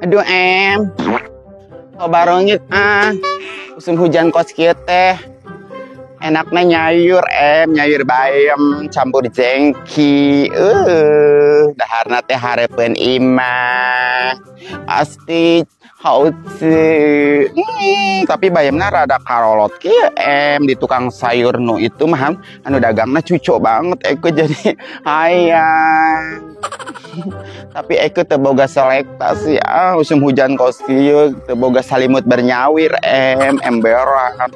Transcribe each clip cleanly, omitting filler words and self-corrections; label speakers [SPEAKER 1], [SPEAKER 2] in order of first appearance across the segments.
[SPEAKER 1] Aduh em, oh barongit musim hujan kos kieu teh. Enaknya nyayur nyayur bayam campur jengki. Daharna teh harepeun imah. Pasti hauce. Tapi bayamna rada karolot kieu di tukang sayur nu itu mah anu dagangna cucok banget jadi hayang. Tapi teu boga selektasi musim hujan kos kieu teu boga salimut bernyawir emberan.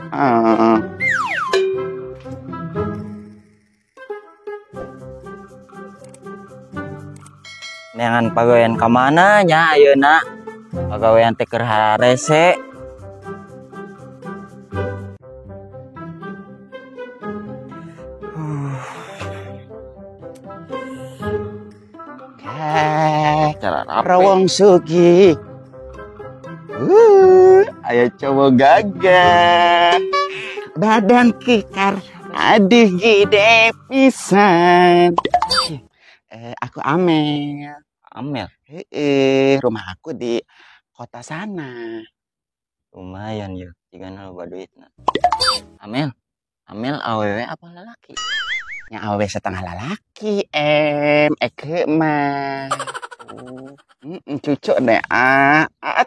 [SPEAKER 2] Neangan pagawean ka mana nya ayeuna? Pagawean teh keur harese.
[SPEAKER 1] Rawong sugi. Ayo coba gagah. Badan kikar. Aduh gede pisan. Aku Amel.
[SPEAKER 2] Amel?
[SPEAKER 1] Rumah aku di kota sana.
[SPEAKER 2] Lumayan ya, jigana loba duitna. Amel awewe apa lalaki?
[SPEAKER 1] Yang awewe setengah lalaki, Eke mah. Cucu deh,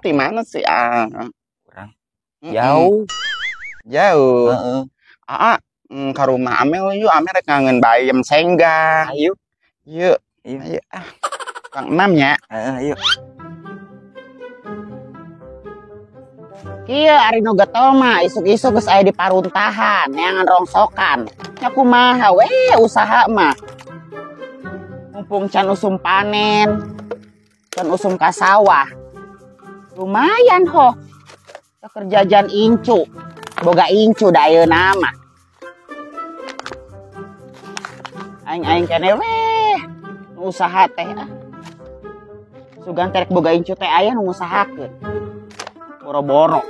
[SPEAKER 1] di mana sih,
[SPEAKER 2] Kurang jauh.
[SPEAKER 1] Jauh. Ke rumah Amel yuk, Amel rek ngangen bayam senggang.
[SPEAKER 2] Ayo.
[SPEAKER 1] Yuk. Kang Enam nya.
[SPEAKER 2] Ayo.
[SPEAKER 1] Kieu ari nu getol mah isuk-isuk geus aya di paruntahan, neangan rongsokan. Nya kumaha we usaha mah. Mumpung can usum panen, can usum ka sawah. Lumayan ho. Kerjaan incu. Boga incu da ayeuna mah. Aing kene we usaha teh sugan terek boga incu teh aya nu ngusahakeun. Boro-boro.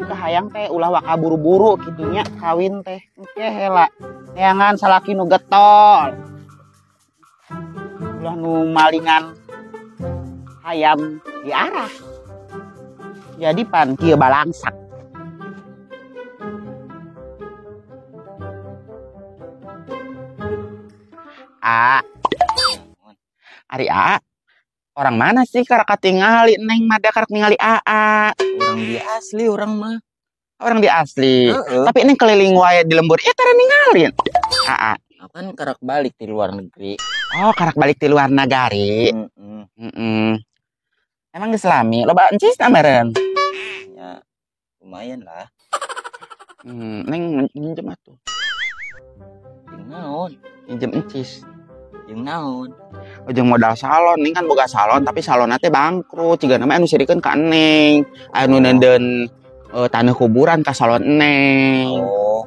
[SPEAKER 1] Kahayang teh ulah waka buru-buru kitunya kawin teh. Engke heula. Neangan salaki nu getol. Ulah nu malingan hayam diarah. Jadi pan kieu balangsak. Ari orang mana sih karek katingali neng mah karek ningali
[SPEAKER 2] Orang di asli orang mah.
[SPEAKER 1] Orang di asli. Tapi neng keliling wae di lembur tara ningalin.
[SPEAKER 2] Kan karek balik di luar negeri.
[SPEAKER 1] Oh, karek balik di luar negari. Emang Islami loba encis meren.
[SPEAKER 2] Ya, lumayan lah.
[SPEAKER 1] Neng minjem atuh.
[SPEAKER 2] Jeung naon?
[SPEAKER 1] Minjem encis.
[SPEAKER 2] Jeung naon?
[SPEAKER 1] Jeung modal salon, ning kan boga salon tapi salonna teh bangkrut. Cigana mah anu sirikeun ka Eneng. Anu nenden taneuh kuburan ka salon Eneng.
[SPEAKER 2] Oh.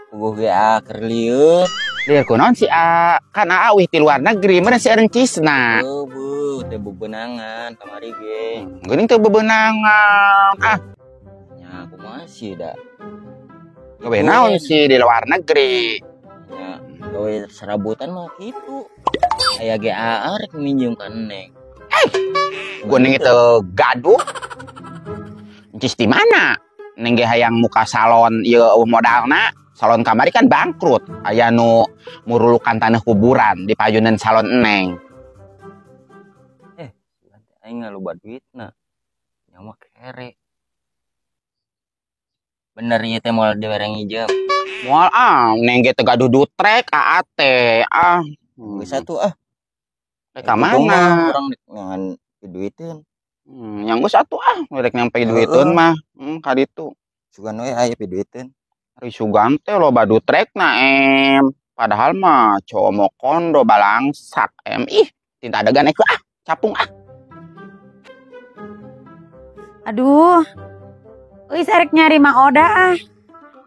[SPEAKER 2] Puguh ge keur lieur.
[SPEAKER 1] Lieur kunaon si kan wih ti luar negeri meureun si encisna.
[SPEAKER 2] Bu, teu bebenangan kamari ge.
[SPEAKER 1] Geuning teu bebenangan.
[SPEAKER 2] Nya kumaha sih da?
[SPEAKER 1] Gawe naon sih di luar negeri?
[SPEAKER 2] Ya, gawe serabutan mah kitu. Aya ge rek minjem ka Neng.
[SPEAKER 1] Geuning itu gaduh. Encis di mana? Neng ge hayang muka salon ieu modalna. Salon kamari kan bangkrut. Aya nu murulukan taneuh kuburan di payunan salon Eneng.
[SPEAKER 2] Aing ngaloba duitna. Nya mah kere. Bener ieu teh moal diwereng ijem.
[SPEAKER 1] Moal Neng ge teu gaduh dutrek teh.
[SPEAKER 2] Geus atuh
[SPEAKER 1] Rek ka mana?
[SPEAKER 2] Urang ngan duiteun.
[SPEAKER 1] Yang geus atuh rek nyampe duiteun mah. Ka ditu.
[SPEAKER 2] Sugan we aya duiteun.
[SPEAKER 1] Ari sugan teh loba dutrekna padahal mah cowok kondo balangsak tinta adegan capung
[SPEAKER 3] Aduh. Euy sarek nyari Mang Oda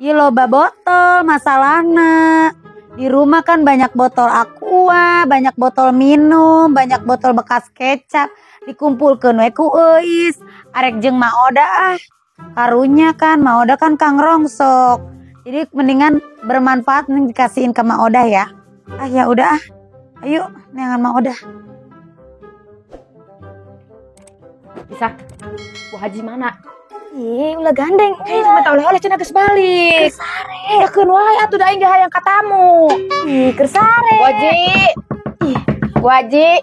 [SPEAKER 3] Ieu loba botol masalahna. Di rumah kan banyak botol aqua, banyak botol minum, banyak botol bekas kecap. Dikumpulkeun we ku Euis. Arek jeung Mang Oda Karunya kan Mang Oda kan Kang Rongsok. Jadi mendingan bermanfaat nih dikasihin ke Mak Odah ya. Ya udah ah. Ayo, nengan Mak Odah.
[SPEAKER 4] Bisa. Bu Haji mana?
[SPEAKER 3] Ih, ulah gandeng.
[SPEAKER 4] Cuma tak oleh-oleh cenah geus balik.
[SPEAKER 3] Kersare.
[SPEAKER 4] Ya keun wae atuh da aing ge hayang katamu.
[SPEAKER 3] Ih, kersare.
[SPEAKER 4] Bu Haji. Bu Haji.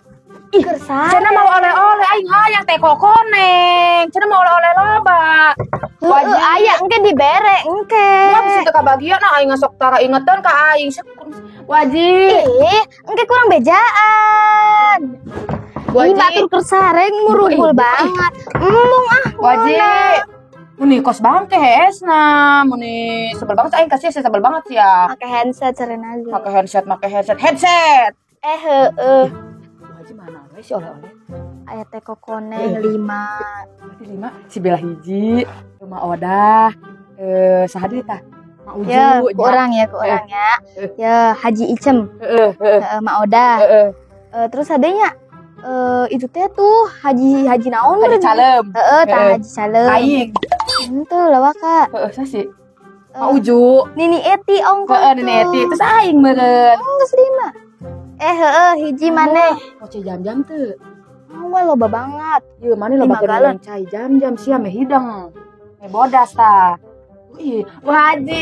[SPEAKER 3] Kersare.
[SPEAKER 4] Cenah mau oleh-oleh aing hayang teh kokoneng. Cenah mau oleh-oleh loba. Bu Haji.
[SPEAKER 3] Aya engke dibere, engke.
[SPEAKER 4] Nggak bisa teu kabagian nah aing sok tara ingetan ka aing. Bu Haji.
[SPEAKER 3] Ih, engke kurang bejaan.
[SPEAKER 4] Bu
[SPEAKER 3] Ih,
[SPEAKER 4] Haji.
[SPEAKER 3] batur kersare ngurungul banget. Embung ah.
[SPEAKER 4] Bu Haji. Muni kos bangke esna. Muni sebel banget aing kasih sebel banget sih ya.
[SPEAKER 3] Pakai handset cerena aja.
[SPEAKER 4] Make headset. Headset.
[SPEAKER 3] Heeh.
[SPEAKER 4] Bu Haji mana we si oleh-oleh?
[SPEAKER 3] Aya teh kokoneng 5.
[SPEAKER 4] Berarti 5 si Bella hiji, Rumah Odah, sahadi tah. Mak Uju.
[SPEAKER 3] Ya, ke orang ya. Ya, Haji Icem, Mak Odah. Terus adanya itu teh tuh Haji naon
[SPEAKER 4] Haji Calem.
[SPEAKER 3] tah Haji Salem.
[SPEAKER 4] Aing.
[SPEAKER 3] Henteu lawak Kak.
[SPEAKER 4] Sasi. Mak Uju.
[SPEAKER 3] Nini Eti ongkos.
[SPEAKER 4] Nini Eti terus aing meureun.
[SPEAKER 3] Geus 5. Hiji maneh.
[SPEAKER 4] Oce jam-jam teu.
[SPEAKER 3] Wah loba banget.
[SPEAKER 4] Ieu maneh loba
[SPEAKER 3] 5 galon.
[SPEAKER 4] cai jam-jam sia meh hidang. Bodas tah. Ih, Bu Haji.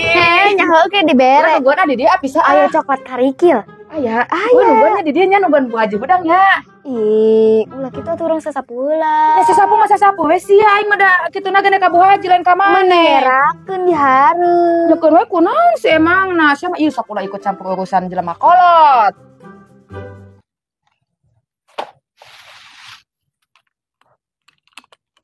[SPEAKER 3] Nyaho ke dibere.
[SPEAKER 4] Nungguan di dia bisa
[SPEAKER 3] Aya coklat karikil.
[SPEAKER 4] aya. Nungguannya di dia nya nungguan Bu Haji bedang ya.
[SPEAKER 3] Ih, ulah kita turun sasapula.
[SPEAKER 4] Ya sesapu mah sesapu we sia aing mah da kituna gana ka Bu Haji lain ka maneh.
[SPEAKER 3] Menerakeun di hareup.
[SPEAKER 4] Ya keun we kunaon sih emangna sia mah ieu sok ulah ikut campur urusan jelema kolot.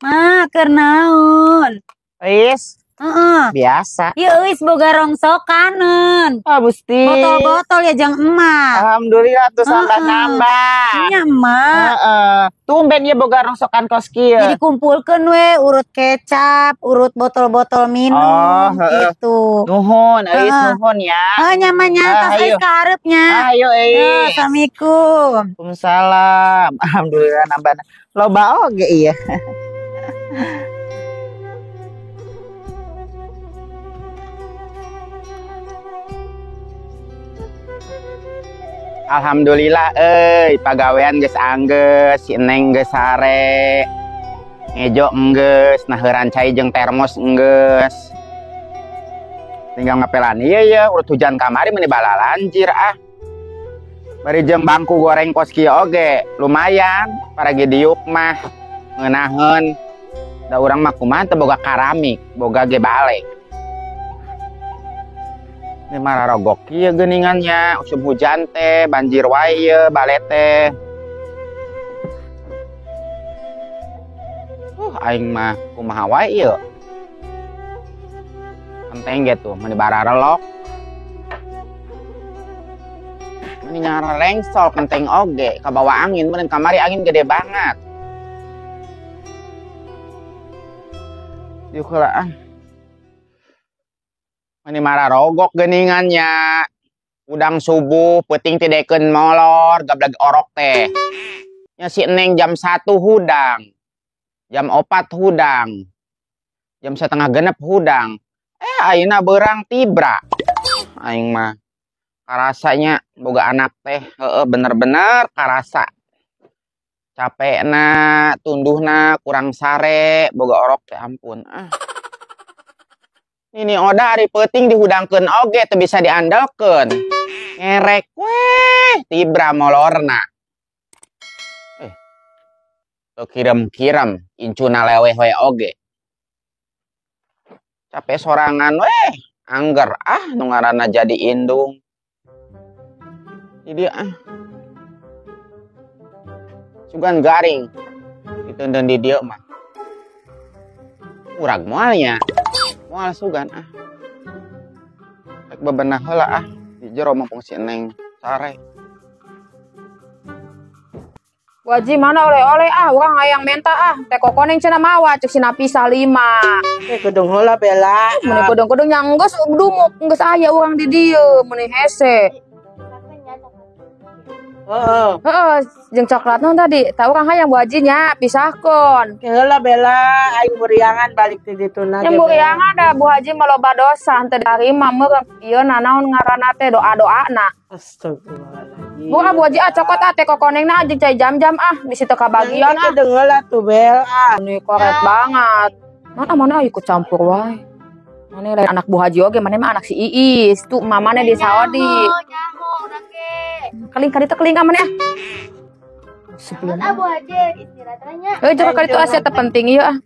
[SPEAKER 3] Ma, keur naon?
[SPEAKER 1] Wis,
[SPEAKER 3] Heeh.
[SPEAKER 1] biasa.
[SPEAKER 3] Ieu eus boga rongsokaneun.
[SPEAKER 1] Gusti.
[SPEAKER 3] Botol-botol ya jang emak.
[SPEAKER 1] Alhamdulillah tuh nambah-nambah.
[SPEAKER 3] Nya emak.
[SPEAKER 1] Tumben ya boga rongsokan kos kieu.
[SPEAKER 3] Jadi kumpulkeun we urut kecap, urut botol-botol minum
[SPEAKER 1] Oh, heeh.
[SPEAKER 3] gitu.
[SPEAKER 1] Nuhun, euis nuhun ya.
[SPEAKER 3] Nyamannya tas
[SPEAKER 1] ayo.
[SPEAKER 3] eus ka hareupnya.
[SPEAKER 1] Ayo euis.
[SPEAKER 3] Assalamualaikum.
[SPEAKER 1] Waalaikumsalam. Alhamdulillah nambah. Loba oge iya. Alhamdulillah pagawean geus anggeus, si Neng geus sare. Ngejo enggeus, nah heuran cai jeung termos enggeus. Tinggal ngapelan ieu ya, urut hujan kamari meni balalanjir ah. Bari jeung bangku goreng kos kieu oge, lumayan. Paragi diuk mah ngeunaheun. Da urang mah kumaha teu boga karamik, boga ge bale. Ini mah rarogok ieu geuningannya, usum hujan teh, banjir wae ieu bale teh. Aing mah kumaha wae ieu. Penting gitu, meni bararelok. Meni nyara lengsol penting oge, kabawa angin, meureun kamari angin gede banget. Yuk lah ah. Meni mararogok geuningannya. Udang subuh peuting teh dekeun molor, gablag orok teh. Nya si Neng jam 1 hudang. Jam 4 hudang. Jam 5:30 hudang. Ayeuna beurang tibra. Aing mah karasanya boga anak teh, bener-bener karasa. Capekna, tunduhna kurang sare, boga orok teh ampun. Ini Odah ari peuting dihudangkeun oge teu bisa diandalkeun. Ngerek weh, tibra molorna. Teu kirem-kirem, incuna leweh we oge. Capek sorangan weh, angger nu ngaranna jadi indung. Jadi sugan garing. Diteundeun di dieu mah. Urag moalnya. Moal sugan Rek bebenah heula di jero mumpung si Neng sare.
[SPEAKER 4] Bu Haji mana oleh-oleh urang hayang menta teh kokoneng cenah mawa cek sina pisah 5.
[SPEAKER 1] Gedung heula Bella.
[SPEAKER 4] Meni kodong-kodong nya geus dumuk geus aya urang di dieu meni hese. Heeh, jeung coklat naon tadi? Tahu urang hayang Bu Haji nya pisahkeun.
[SPEAKER 5] Heula Bella aing buriangan balik ti dituna ge.
[SPEAKER 4] Yang buriangan ada Bu Haji maloba dosa henteu darima meureun. Ieu nanaon ngaranna teh doa-doana.
[SPEAKER 5] Astagfirullahaladzim.
[SPEAKER 4] Bu Haji cokot teh kokonengna anjing cai jam-jam bisi teu kabagian
[SPEAKER 5] Yang deungel atuh Bel.
[SPEAKER 4] Ini koret banget. Mana ikut campur wae. Mana lain anak Bu Haji oge, mana mah anak si Iis. Tuh mamane di Saudi. Keling kali teh keling ka mana ah. Sebelum
[SPEAKER 6] Abu aja istirahat aja.
[SPEAKER 4] Coba kali itu asia terpenting ieu ah.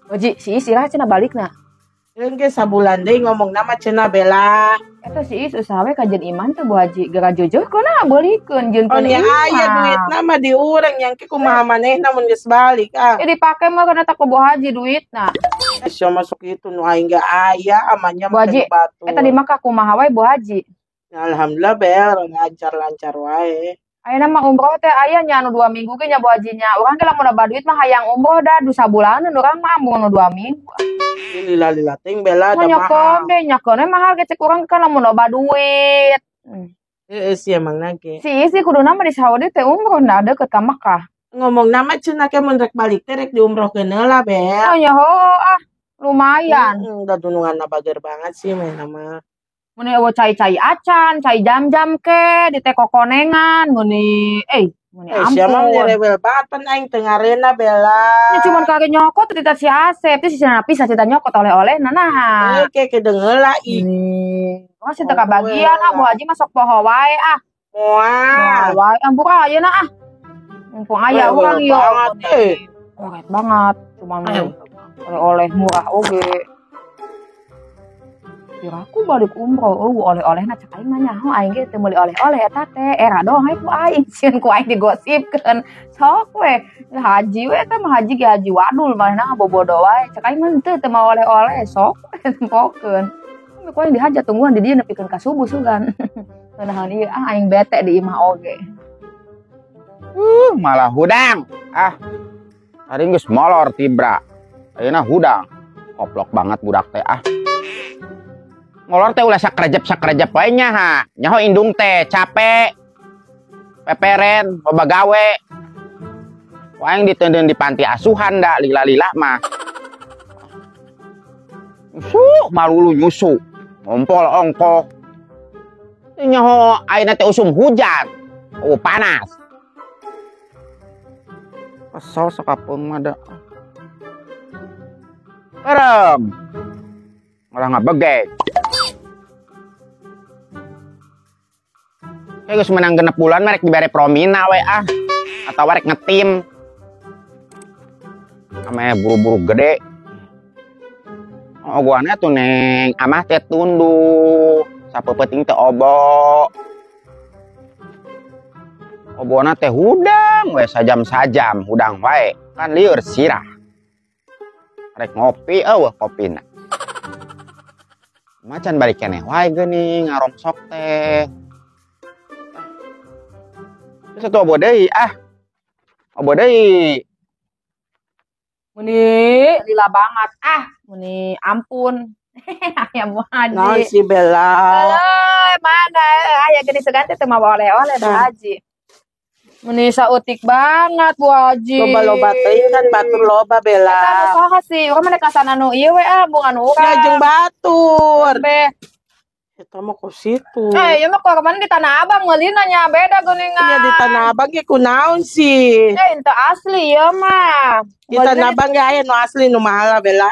[SPEAKER 4] Haji si Iis istirahat cenah balikna.
[SPEAKER 5] Yang ge sabulan deui ngomong nama cenah Bella.
[SPEAKER 4] Eta si Iis usaha we kajian iman teh Bu Haji. Gara jujur kona beulikeun jeung
[SPEAKER 5] Oh nya aya duitna mah di urang yang ki kumaha manehna mun geus balik ah.
[SPEAKER 4] Ya dipake mah kana tak Bu Haji duitna.
[SPEAKER 5] Asya masuk itu nu aing ge aya amanya
[SPEAKER 4] Bu Haji,
[SPEAKER 5] batu.
[SPEAKER 4] eta di mah kumaha wae Bu Haji.
[SPEAKER 5] Alhamdulillah Bel lancar-lancar wae.
[SPEAKER 4] Ayeuna mah umroh teh aya nya anu 2 minggu ge nya Bu Haji nya. Urang ge lamun ada duit mah hayang umroh dah 2 bulanan urang mah mun 2 minggu.
[SPEAKER 5] Lila ting Bella da
[SPEAKER 4] Nyokon
[SPEAKER 5] mahal.
[SPEAKER 4] deh, nyokon mahal ge cek urang kan lamun loba duit.
[SPEAKER 5] Heeh sih emang nage.
[SPEAKER 4] Si kuduna mah di Saudi teh umroh da deukeut ka Makkah.
[SPEAKER 5] Ngomong nama cenah ke mun rek balik teh rek diumrohkeun heula Bel.
[SPEAKER 4] Oh nya lumayan.
[SPEAKER 5] Udah dununganna bager banget sih main nama.
[SPEAKER 4] Muni eueuh cai-cai acan, cai jam-jam ke di teh kokonengan, muni muni
[SPEAKER 5] Siapa
[SPEAKER 4] ampun.
[SPEAKER 5] direwel banget pan aing teu ngarena Bella.
[SPEAKER 4] Nya cuman kage nyokot teh si Asep, teh si cenah pisah cita nyokot oleh-oleh nah.
[SPEAKER 5] Ke kedeungel lah ih.
[SPEAKER 4] Ini, masih teu kabagian Bu Haji mah sok poho wae
[SPEAKER 5] Moal.
[SPEAKER 4] Wae ampun ayeuna Mumpung aya urang ieu.
[SPEAKER 5] banget.
[SPEAKER 4] Keren banget, cuman oleh-oleh murah oge. Kiraku balik umroh, oleh-olehna cek aing mah nyaho aing ge teu meuli oleh-oleh eta teh. Era doang we ku aing, sieun ku aing digosipkeun. Sok we, haji we eta mah haji ge haji wadul manehna bobodo wae. Cek aing mah teu mau oleh-oleh, sok we tempokeun. Ku aing dihajat tungguan di dieu nepikeun ka subuh sugan. Nahan ieu aing bete di imah oge.
[SPEAKER 1] Malah hudang. Hari geus molor tibra. Ayeuna hudang. Koplok banget budak teh Ngolor teh ulah sakrejep wae nya ha. Nyaho indung teh capek. Peperen, loba gawe. Waeng diteundeun di panti asuhan da lila-lila mah. Malulu nyusu. Ngompol ongko. Nyaho ayeuna teh usum hujan. Panas. Kesel sakapeung mah da. Perem. Malah ngabegek. Kayak geus menang 6 bulan merek dibere promina we atau rek ngetim. Ame buru-buru gede. Ogoana tuh neng amah teh tunduh, sapeupeting teh obo. Obona teh hudang we sajam-sajam hudang wae. Kan lieur sirah. Rek ngopi eueuh kopina. Macan balik keneh wae geuning ngarongsok teh. Satu obo deui obo deui.
[SPEAKER 4] Muni lila banget muni ampun. Aya Bu Haji.
[SPEAKER 5] Naon si Bella?
[SPEAKER 4] Mana aya geuning segan teh mau oleh-oleh Bu Haji. Muni sautik banget Bu Haji.
[SPEAKER 5] Loba-loba teuing kan batur loba Bella.
[SPEAKER 4] Eta anu saha sih? Urang mah kasana nu ieu we bungan urang.
[SPEAKER 5] Ya jeung batur.
[SPEAKER 4] Be.
[SPEAKER 5] Eta mah ku situ.
[SPEAKER 4] Ieu mah kemana di Tanah Abang meulina nya beda geuningan.
[SPEAKER 5] Nya di Tanah Abang ge kunaon sih?
[SPEAKER 4] Henteu asli ieu mah.
[SPEAKER 5] Di Tanah Abang ge aya nu asli nu mahal Bella.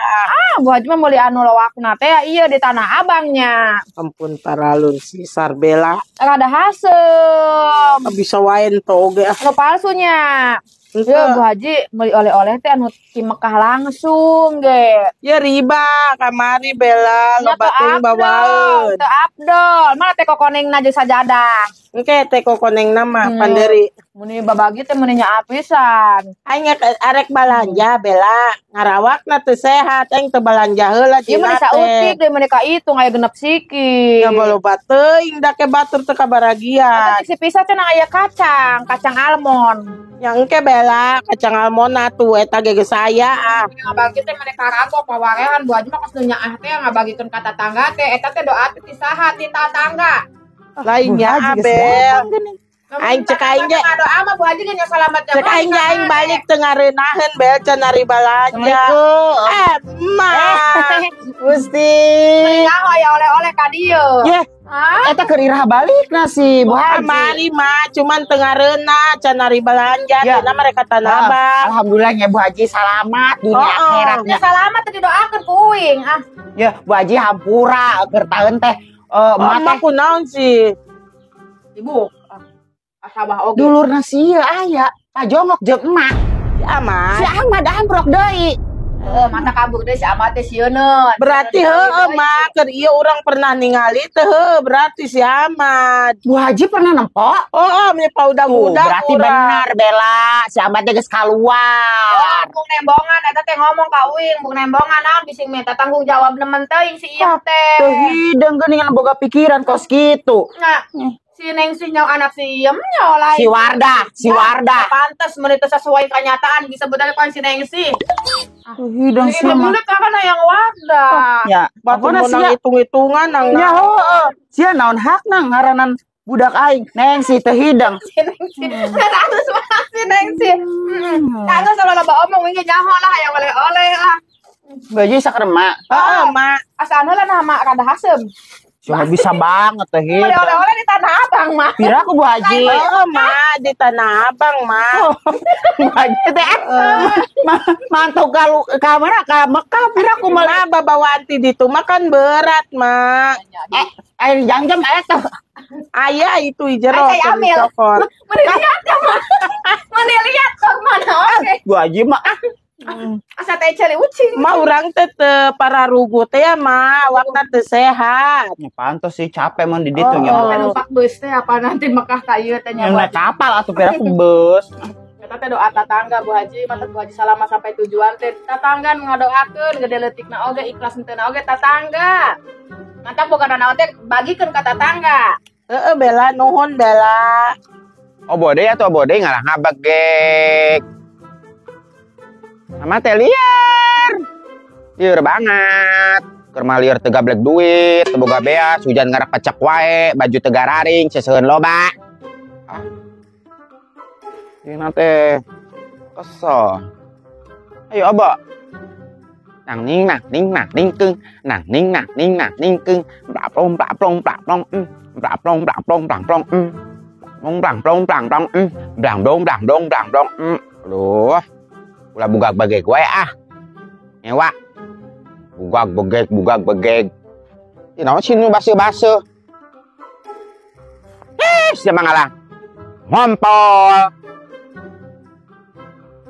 [SPEAKER 4] Bu Haji mah meuli anu lowakna teh ieu di Tanah Abangnya.
[SPEAKER 5] Ampun paralun sisar Bella.
[SPEAKER 4] Rada hasem.
[SPEAKER 5] Bisa wae ento oge
[SPEAKER 4] Anu palsunya. Ieu Bu Haji meuli oleh-oleh teh anu ti Mekah langsung ge.
[SPEAKER 5] Ya riba kamari Bella loba teuing bawaeun.
[SPEAKER 4] Teu Abdol. Mana teh kokonengna jeung sajadah.
[SPEAKER 5] Engke teh kokonengna mah panderi.
[SPEAKER 4] Muni babagi teh muni nya apisan.
[SPEAKER 5] Aing arek balanja Bella, ngarawakna teu sehat, aing teu balanja heula
[SPEAKER 4] Ieu mah sautik deui muni ka itung aya genep siki.
[SPEAKER 5] Ya loba teuing da ke batur teu kabaragian.
[SPEAKER 4] Tadi si pisah cenah aya kacang almond.
[SPEAKER 5] Yang engke Bella, kacang almond atuh eta ge geus aya
[SPEAKER 4] Ngabagi teh mani karagok pawarehan Bu Haji mah kos nu nyaah teh ngabagikeun ka tatangga teh eta teh doa teh ti saha ti tatangga.
[SPEAKER 5] Lainnya Abel. Aing cek aing ge.
[SPEAKER 4] Doa mah Bu Haji ge nya selamat
[SPEAKER 5] Cek aing ge aing balik teu ngarenaheun Bel can nari balanja.
[SPEAKER 1] Assalamualaikum.
[SPEAKER 5] Mah.
[SPEAKER 1] Gusti.
[SPEAKER 4] Nyaho ya oleh-oleh ka dieu.
[SPEAKER 1] Ye, eta keur irah balik nasi Bu Haji.
[SPEAKER 5] Mari mah cuman teu ngareuna can nari balanja
[SPEAKER 1] Ya.
[SPEAKER 5] dina mereka tanah Abang.
[SPEAKER 1] Alhamdulillah ya Bu Haji selamat dunia akhiratnya.
[SPEAKER 4] Ya selamat teh didoakeun ku uing.
[SPEAKER 1] Ya Bu Haji hampura keur taeun teh
[SPEAKER 5] Mah
[SPEAKER 1] mah
[SPEAKER 5] teh kunaon sih?
[SPEAKER 4] Ibu. Asabah oge.
[SPEAKER 1] dulur nasi aya pajongok jeung emak.
[SPEAKER 5] Si Aman.
[SPEAKER 1] Si Ahmad ambrok deui.
[SPEAKER 4] Mata kabur deui si Amat teh sieuneu.
[SPEAKER 5] Berarti heueuh mah keur ieu urang pernah ningali teh heueuh berarti si Ahmad.
[SPEAKER 1] Bu Haji pernah nempok?
[SPEAKER 5] Oh, me paudak-udak
[SPEAKER 1] Berarti benar Bella, si Ahmad teh geus kaluar.
[SPEAKER 4] Bung nembongan eta teh ngomong ka uing, bung nembongan naon bising minta tanggung jawab nemen teuing si ieu teh.
[SPEAKER 1] Teu hideung geuningan boga pikiran kos kitu.
[SPEAKER 4] Nah, si Neng si nyaw anak si Iem nyaw lain.
[SPEAKER 1] Si Wardah.
[SPEAKER 4] Pantes menit sesuai kenyataan bisa benar kan si Neng si.
[SPEAKER 1] Teu hideung
[SPEAKER 4] Ini
[SPEAKER 1] sih mah.
[SPEAKER 4] budak kana yang Wardah.
[SPEAKER 1] Ya,
[SPEAKER 5] Batu
[SPEAKER 1] pokona
[SPEAKER 5] menang
[SPEAKER 1] sia.
[SPEAKER 5] hitung-hitungan nang
[SPEAKER 1] Ya heueuh. Sia naon hakna ngaranan budak aing. Neng si teu hideung.
[SPEAKER 4] Si Neng si. Tatus mah si Neng si. Tatus sama loba omong wingi nyaho lah yang oleh-oleh lah.
[SPEAKER 1] Baju sakrema.
[SPEAKER 5] Heeh, Mak.
[SPEAKER 4] Asana lah nama rada hasem.
[SPEAKER 1] Cuma bisa banget teh hideung.
[SPEAKER 4] Oleh-oleh di Tanah Abang mah.
[SPEAKER 1] Pira aku Bu Haji.
[SPEAKER 5] Heeh, Mak, di Tanah Abang, Mak.
[SPEAKER 1] Bu Haji teh mantau ka mana ka Mekah pira aku mah.
[SPEAKER 5] Nah, bawa anti ditu makan berat, Mak.
[SPEAKER 1] Air jam aya teh.
[SPEAKER 5] Ayah itu jero
[SPEAKER 4] Ay, ambil.
[SPEAKER 5] cokot.
[SPEAKER 4] Mana lihat ya mah. Mana lihat sok mana oke.
[SPEAKER 1] Bu Haji mah
[SPEAKER 4] Asa teh celi ucing.
[SPEAKER 5] Ma urang teh teu para rugu teh ya, Ma. Wakna teu sehat.
[SPEAKER 1] ya pantos sih capek mun di ditu
[SPEAKER 5] Oh.
[SPEAKER 1] nya.
[SPEAKER 4] Numpak bus teh apa nanti Mekah ka ieu teh
[SPEAKER 1] Yang
[SPEAKER 4] nya.
[SPEAKER 1] naik kapal atuh pira aku bus.
[SPEAKER 4] Eta teh doa tatangga Bu Haji, mata Bu Haji selamat sampai tujuan teh. Tatangga ngadoakeun gede leutikna oge ikhlas henteu oge tatangga. Mantap boga naon teh bagikeun ka tatangga.
[SPEAKER 5] Heeh, Bella nuhun, Bella.
[SPEAKER 1] Oh bode atuh bode ngalah ngabegek. Mama teh liar banget. Keur mah liar teu gablek duit, teu boga beas, hujan ngarak pacak wae, baju teu gararing, seseueun loba. Dina teh kesel. Ayo Aba. Nang ning keung, nang ning keung, plaplong plaplong plaplong, plaplong plaplong plaplong, blang plong blang plong, blang dong. Aduh. Ulah bugag bageg wae ah. Nyewa. Bugag bageg. Dinaon sih nu base-base. Sia mangalah. Ngompol.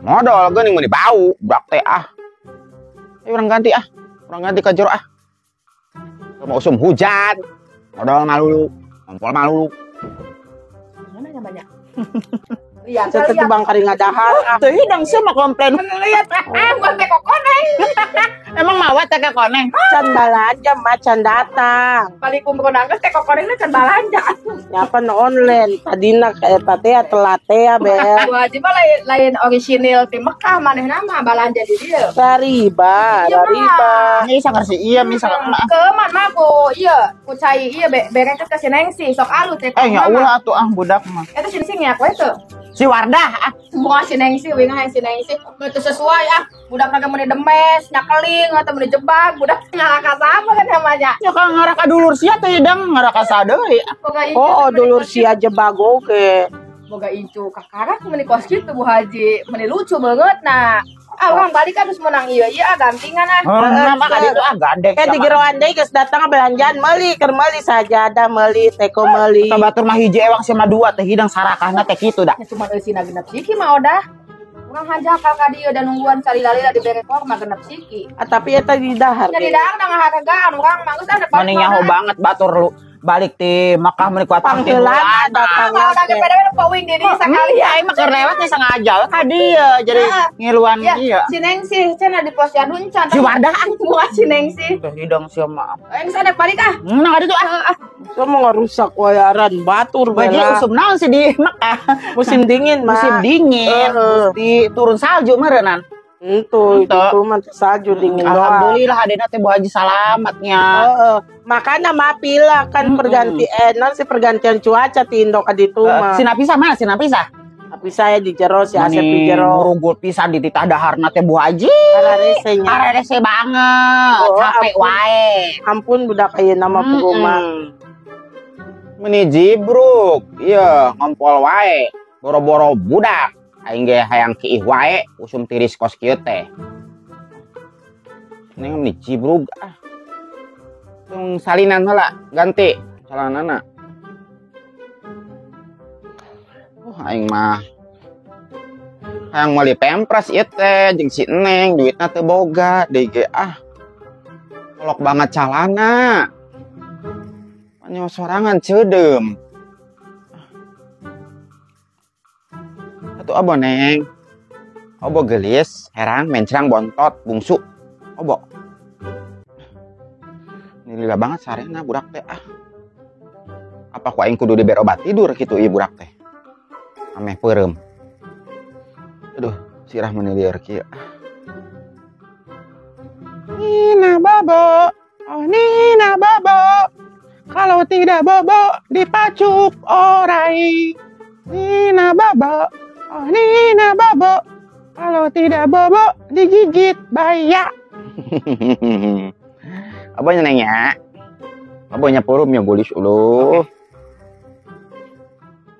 [SPEAKER 1] Modal geuning mun dibau, brak teh ah. Ayo urang ganti ah. Urang ganti ka jero ah. Mau usum hujan. Modal malulu. Ngompol malulu.
[SPEAKER 4] Mana yang banyak? Lihat,
[SPEAKER 5] Teu teu bang kari ngadahar.
[SPEAKER 1] Teu hidang sih mah komplain.
[SPEAKER 4] lihat. Bukan teh kokoneng.
[SPEAKER 1] Emang mawat teh koneng.
[SPEAKER 5] Can balanja, Ma, can datang.
[SPEAKER 4] Kali kumpul nangis teh kokonengna can balanja.
[SPEAKER 5] Nyapa nu online. Tadina eta teh telat teh, Bel.
[SPEAKER 4] Bu Haji mah lain orisinil ti Mekah manehna mah balanja di dieu.
[SPEAKER 5] Riba.
[SPEAKER 1] Ini sangar si iya misalkan
[SPEAKER 4] Keuman mah ku ieu, ku cai ieu bereket ka si Neng si sok alu teh.
[SPEAKER 1] nya ulah atuh ah budak mah.
[SPEAKER 4] Eta sing ya kowe teu.
[SPEAKER 1] Si Wardah ah.
[SPEAKER 4] Semua si Neng si winga si Neng si teu sesuai ah. Budak naga meuni demes, nyakeling atau meuni jebak, budak ngalaka sama kan namanya.
[SPEAKER 1] Ya kan ngaraka dulur sia teh hidang ngaraka sadeui.
[SPEAKER 4] Boga icu.
[SPEAKER 5] Oh, dulur si aja bago ke.
[SPEAKER 4] Boga icu kakarak meuni kos kitu Bu Haji, meuni lucu banget nah. Ah, orang balik kan terus menang ieu gantingan ah.
[SPEAKER 1] Nama ka ditu ah gandeng.
[SPEAKER 5] Di geroan deui geus datang belanjaan meuli, keur meuli sajadah meuli, teko meuli.
[SPEAKER 1] Kita batur mah hiji ewang sama dua teh hidang sarakahna teh kitu dah.
[SPEAKER 4] Ya cuma eusina genep siki mah udah. Urang hajakal ka dieu dan nungguan salila-lila di berekor mah genep siki.
[SPEAKER 5] Ah, tapi eta di dahar.
[SPEAKER 4] Jadi dang ngaharagaan urang mah geus ada
[SPEAKER 1] Mani nyaho banget batur lu balik ti Makkah meuni kuat
[SPEAKER 5] Pangheula datang
[SPEAKER 4] Udah
[SPEAKER 5] teh.
[SPEAKER 4] PDW pawing di dieu sakali
[SPEAKER 1] Iya, emang keur lewat nya sengaja we ka dieu jadi ngiluan
[SPEAKER 4] ya.
[SPEAKER 1] ieu.
[SPEAKER 4] Si Neng si cenah di posyandu encan.
[SPEAKER 1] Si Wardah
[SPEAKER 4] Buat si Neng si.
[SPEAKER 1] teh hidang sia mah.
[SPEAKER 4] Yang sana balik ah.
[SPEAKER 1] Nah ka ditu ah.
[SPEAKER 5] Semua ngarusak wayaran batur
[SPEAKER 1] Baji
[SPEAKER 5] Bella.
[SPEAKER 1] usum naon sih di Makkah.
[SPEAKER 5] Musim dingin, Ma.
[SPEAKER 1] Musim dingin,
[SPEAKER 5] Heeh.
[SPEAKER 1] mesti turun salju meureunnan.
[SPEAKER 5] Itu mah salju dingin doang.
[SPEAKER 1] Alhamdulillah adena teh Bu Haji selamatnya.
[SPEAKER 5] Makanya mapila kan pergantian cuaca ti Indo ka ditu mah.
[SPEAKER 1] Sina pisah mana sina pisah?
[SPEAKER 5] Tapi saya di jero si Asep di jero.
[SPEAKER 1] Nurunggul pisan di titah daharna teh Bu Haji.
[SPEAKER 5] Araresenya.
[SPEAKER 1] Ararese banget. Capek wae.
[SPEAKER 5] Ampun budak aya nama puguma.
[SPEAKER 1] Meni jibruk. Iya, ngompol wae. Boro-boro budak. Aing ge hayang kiih wae usum tiris kos kieu teh. Neng meni jibruk Tung salinan heula ganti calanana. Aing mah hayang meuli pempres ieu teh jeung si Neng duitna teu boga deui ge kolok banget calana. Panyo sorangan ceudem. Atuh abo Neng. Obo gelis, herang, mencrang, bontot, bungsu. Obo. Ini lila banget sarena budak teh Apa ku aing kudu dibere obat tidur kitu ieu budak teh. Ameh peureum. Aduh, sirah menelieur kieu. Nina bobo, oh Nina bobo. Kalau tidak bobo dipacuk orai. Nina bobo, oh Nina bobo. Kalau tidak bobo digigit baya. Abahnya Neng ya. Abahnya peureum ya gulis uluh.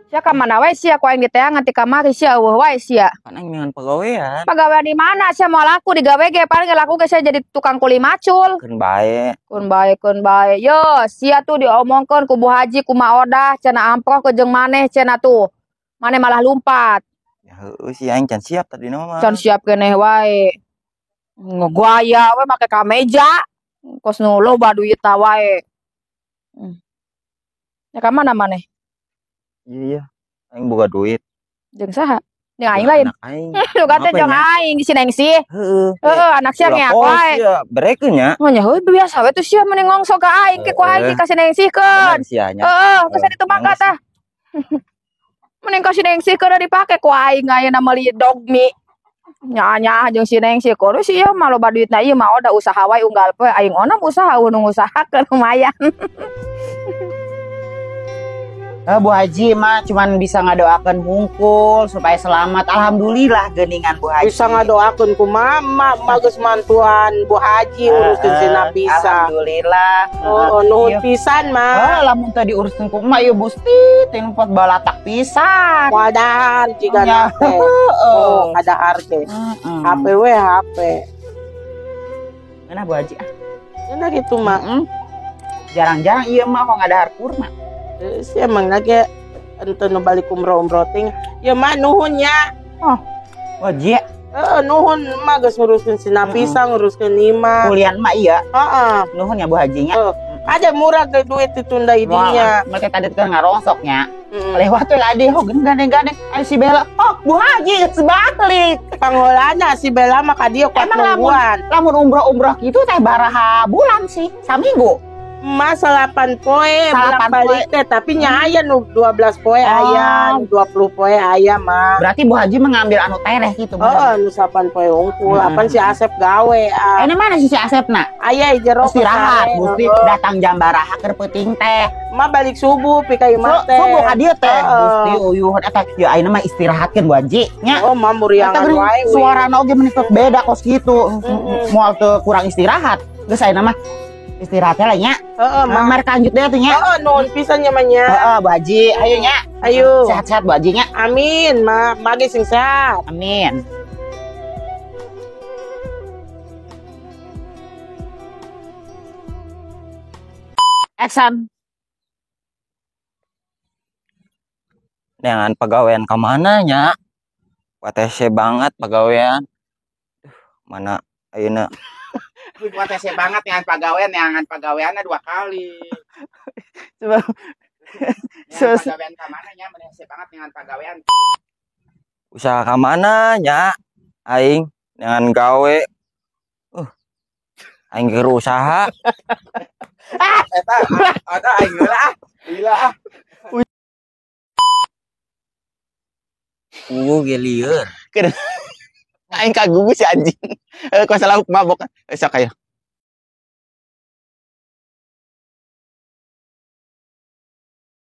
[SPEAKER 4] Sia ka mana wae sia ku aing diteangan ti kamari sia eueuh wae sia.
[SPEAKER 2] Kan aing dengan pagawean.
[SPEAKER 4] Pagawean di mana sia mau laku di gawe ge paling laku ge sia jadi tukang kuli macul.
[SPEAKER 2] Keun bae.
[SPEAKER 4] Keun bae. Yo, sia tuh diomongkeun ku Bu Haji ku Ma Odah cenah amproh ke jeung maneh cenah tuh. Maneh malah lumpat.
[SPEAKER 2] Ya heueuh si aing can siap tadi mah.
[SPEAKER 4] Can siap keneh wae. Ngegaya we make kameja. Kos nu loba duitna wae. Ya ka mana maneh?
[SPEAKER 2] Iya. Aing boga duit.
[SPEAKER 4] Jeung saha? Jeung aing lain.
[SPEAKER 2] Anak aing.
[SPEAKER 4] Lu kata jeung aing di sini sih. Heeh, anak sia ngeak wae.
[SPEAKER 2] Sia berekeun nya.
[SPEAKER 4] Oh nya heuh biasa we tuh sia mending ngongso ka aing ke ku aing kasih nengsihkeun.
[SPEAKER 2] Sia nya.
[SPEAKER 4] Heeh, geus ditu mangga tah. Mending kasih nengsihkeun dipake ku aing ayeuna meuli dogmi. Nya jeung si neng si kono sih ya mah loba duitna ieu mah udah usaha wae unggal poe aing onam usaha nu ngusahakeun lumayan.
[SPEAKER 1] Bu Haji mah cuman bisa ngadoakeun hungkul supaya selamat. Alhamdulillah geuningan Bu Haji.
[SPEAKER 5] Bisa ngadoakeun ku mama geus mantuan Bu Haji uruskeun sina pisah.
[SPEAKER 1] Alhamdulillah.
[SPEAKER 5] Nuhun pisan mah.
[SPEAKER 1] Lamun teh diuruskeun ku emak ieu Gusti teh pot balatak pisan.
[SPEAKER 5] Wadahar jigana teh. Kadahar teh. HP we HP.
[SPEAKER 1] Mana Bu Haji
[SPEAKER 5] Enak gitu mah.
[SPEAKER 1] Jarang-jarang ieu mah kok ngadahar kurma.
[SPEAKER 5] Si emang lagi ente nu balik umroh ting ya mah nuhun nya
[SPEAKER 1] Wajib
[SPEAKER 5] nuhun mah geus nguruskeun sina pisang nguruskeun lima
[SPEAKER 1] kuliah mah iya nuhun ya Bu Haji nya
[SPEAKER 5] ada murah ge duit ditunda idinya
[SPEAKER 1] mereka tadi kan ngarongsoknya lewat tuh ade gandeng-gandeng ada si Bella Bu Haji sebalik
[SPEAKER 5] pangolana si Bella mah ka dieu kuat nungguan
[SPEAKER 1] lamun umroh gitu teh baraha bulan sih saminggu
[SPEAKER 5] Mas 8 poe bolak-balik teh tapi nya aya nu 12 poe aya, 20 poe aya mah.
[SPEAKER 1] Berarti Bu Haji mengambil anu tereh gitu.
[SPEAKER 5] Nu 8 poe unggul. Apan si Asep gawe.
[SPEAKER 1] Ini mana si Asepna?
[SPEAKER 5] Aya jero
[SPEAKER 1] istirahat, Gusti datang jam baraha keur peuting teh.
[SPEAKER 5] Mah balik subuh pi ka imah teh.
[SPEAKER 1] Subuh ka dieu teh. Gusti uyuh eta ya ayeuna mah istirahatkeun Bu Haji nya.
[SPEAKER 5] Mah muriangan wae.
[SPEAKER 1] Suarana oge menitut beda kos kitu. Moal teu kurang istirahat. Geus ayeuna mah istirahatnya lah nya. Mamar kanjut deh tuh nya.
[SPEAKER 5] Nuhun pisan nya mah nya.
[SPEAKER 1] Bu Haji, ayo nya.
[SPEAKER 5] Ayo.
[SPEAKER 1] Sehat-sehat Bu Haji nya.
[SPEAKER 5] Amin, mage sing sehat.
[SPEAKER 1] Amin. Action.
[SPEAKER 2] Dengan pegawaian ke mana nya? PTC banget pegawaian. Mana ayeuna
[SPEAKER 1] Kuatese banget dengan pegawaiannya 2 kali. Coba. Pegawaian ka mana nya menese banget dengan pegawaian.
[SPEAKER 2] Usaha ka mana nya? Aing dengan gawe. Aing keur usaha.
[SPEAKER 1] Eta aing heula Gila
[SPEAKER 2] ge lieur.
[SPEAKER 1] Aing kagugu si anjing. Kuasa lauk mabok. Sok ayo.